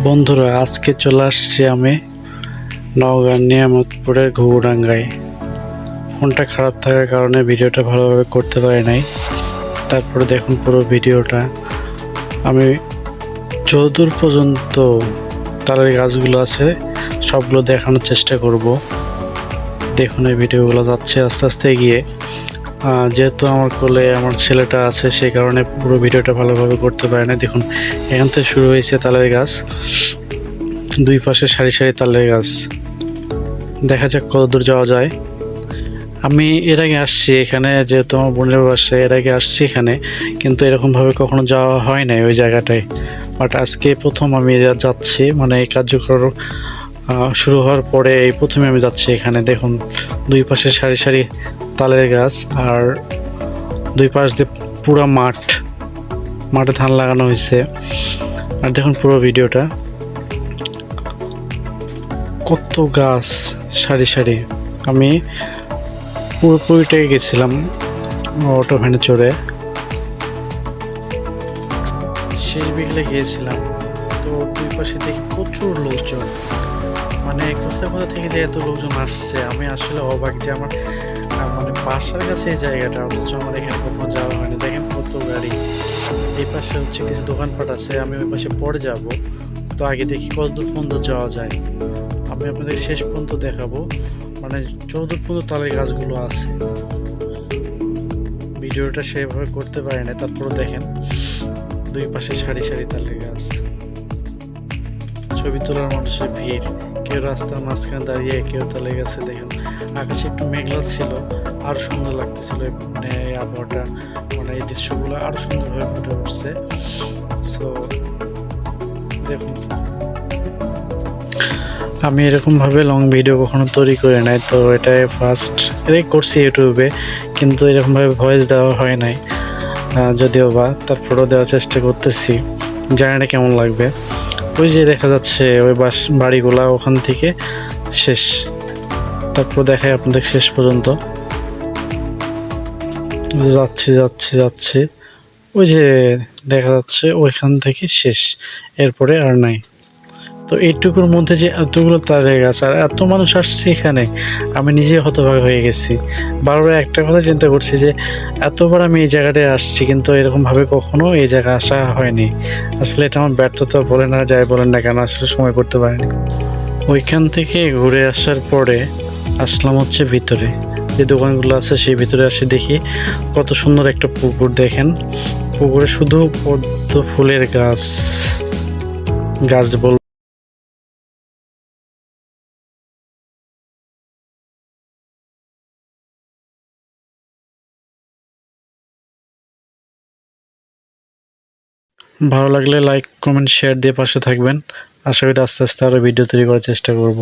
বন্ধুরা, আজকে চলে আসছি আমি নওগাঁর নিয়ামতপুরের ঘুঘুডাঙ্গায়। ফোনটা খারাপ থাকার কারণে ভিডিওটা ভালোভাবে করতে পারি নাই। তারপরে দেখুন পুরো ভিডিওটা। আমি যতদূর পর্যন্ত তালের গাছগুলো আছে সবগুলো দেখানোর চেষ্টা করব। দেখুন এই ভিডিওগুলো যাচ্ছে আস্তে আস্তে এগিয়ে। যেহেতু আমার কোলে আমার ছেলেটা আছে, সেই কারণে পুরো ভিডিওটা ভালোভাবে করতে পারি না। দেখুন এখান থেকে শুরু হয়েছে তালের গাছ, দুই পাশে সারি সারি তালের গাছ। দেখা যাক কতদূর যাওয়া যায়। আমি এর আগে আসছি এখানে, যেহেতু আমার বোনের বাসায়, এর আগে আসছি এখানে, কিন্তু এরকমভাবে কখনো যাওয়া হয় নাই ওই জায়গাটায়। বাট আজকে প্রথম আমি যাচ্ছি, মানে এই কার্যক্রম শুরু হওয়ার পরে এই প্রথমে আমি যাচ্ছি এখানে। দেখুন দুই পাশে সারি সারি তালের গাছ, আর দুই পাশ দিয়ে পুরো মাঠে ধান লাগানো হয়েছে। আর দেখুন পুরো ভিডিওটা, কত গাছ সারি সারি। আমি পুরোপুরিটাই গেছিলাম অটো ভ্যানে চড়ে, শেষ বিকেলে গিয়েছিলাম। তো দুই পাশে দেখি প্রচুর লোকজন, মানে কোথা থেকে যে এত লোকজন আসছে আমি আসলে অবাক যে আমার মানে বাসার কাছে এই জায়গাটা, অথচ আমার এখানে কখনো যাওয়া হয়নি। দেখেন কত গাড়ি। এই পাশে হচ্ছে কিছু দোকানপাট আছে, আমি ওই পাশে পরে যাব। তো আগে দেখি কতদূর পর্যন্ত যাওয়া যায়। আমি আপনাদের শেষ পর্যন্ত দেখাবো, মানে যতদূর পর্যন্ত তালের গাছগুলো আছে। ভিডিওটা সেভাবে করতে পারি না, তারপরে দেখেন দুই পাশে সারি সারি তালের গাছ। ছবি তোলার মানুষের ভিড়, কেউ রাস্তার মাঝখানে দাঁড়িয়ে, কেউ তালের গাছে। দেখেন আকাশে একটু মেঘলা ছিল, আরো সুন্দর লাগতেছিল। মানে এই আবহাওয়াটা, মানে এই দৃশ্যগুলো আরো সুন্দরভাবে ফুটে উঠছে। সো দেখুন, আমি এরকমভাবে লং ভিডিও কখনো তৈরি করে নাই, তো এটাই ফার্স্ট এটাই করছি ইউটিউবে, কিন্তু এরকমভাবে ভয়েস দেওয়া হয় নাই যদিও বা, তারপরেও দেওয়ার চেষ্টা করতেছি। জানি না কেমন লাগবে। ওই যে দেখা যাচ্ছে ওই বাড়িগুলা ওখান থেকে শেষ, তারপর দেখাই আপনাদের শেষ পর্যন্ত। যাচ্ছি, ওই যে দেখা যাচ্ছে ওইখান থেকে শেষ, এরপরে আর নাই। তো এইটুকুর মধ্যে যে এতগুলো তালের গাছ আর এত মানুষ আসছে এখানে, আমি নিজে হতবাক হয়ে গেছি। বারবার একটা কথা চিন্তা করছি যে এতবার আমি এই জায়গাটায় আসছি, কিন্তু এরকমভাবে কখনো এই জায়গায় আসা হয়নি। আসলে এটা আমার ব্যর্থতা বলেন না, যাই বলেন না কেন, আসলে সময় করতে পারিনি। ওইখান থেকে ঘুরে আসার পরে আসলাম হচ্ছে ভিতরে, যে দোকানগুলো আছে সেই ভিতরে আসি, দেখি কত সুন্দর একটা পুকুর। দেখেন পুকুরে শুধু পদ্ম ফুলের গাছ বল। ভালো লাগলে লাইক কমেন্ট শেয়ার দিয়ে পাশে থাকবেন। আশা করি আস্তে আস্তে আরও ভিডিও তৈরি করার চেষ্টা করব।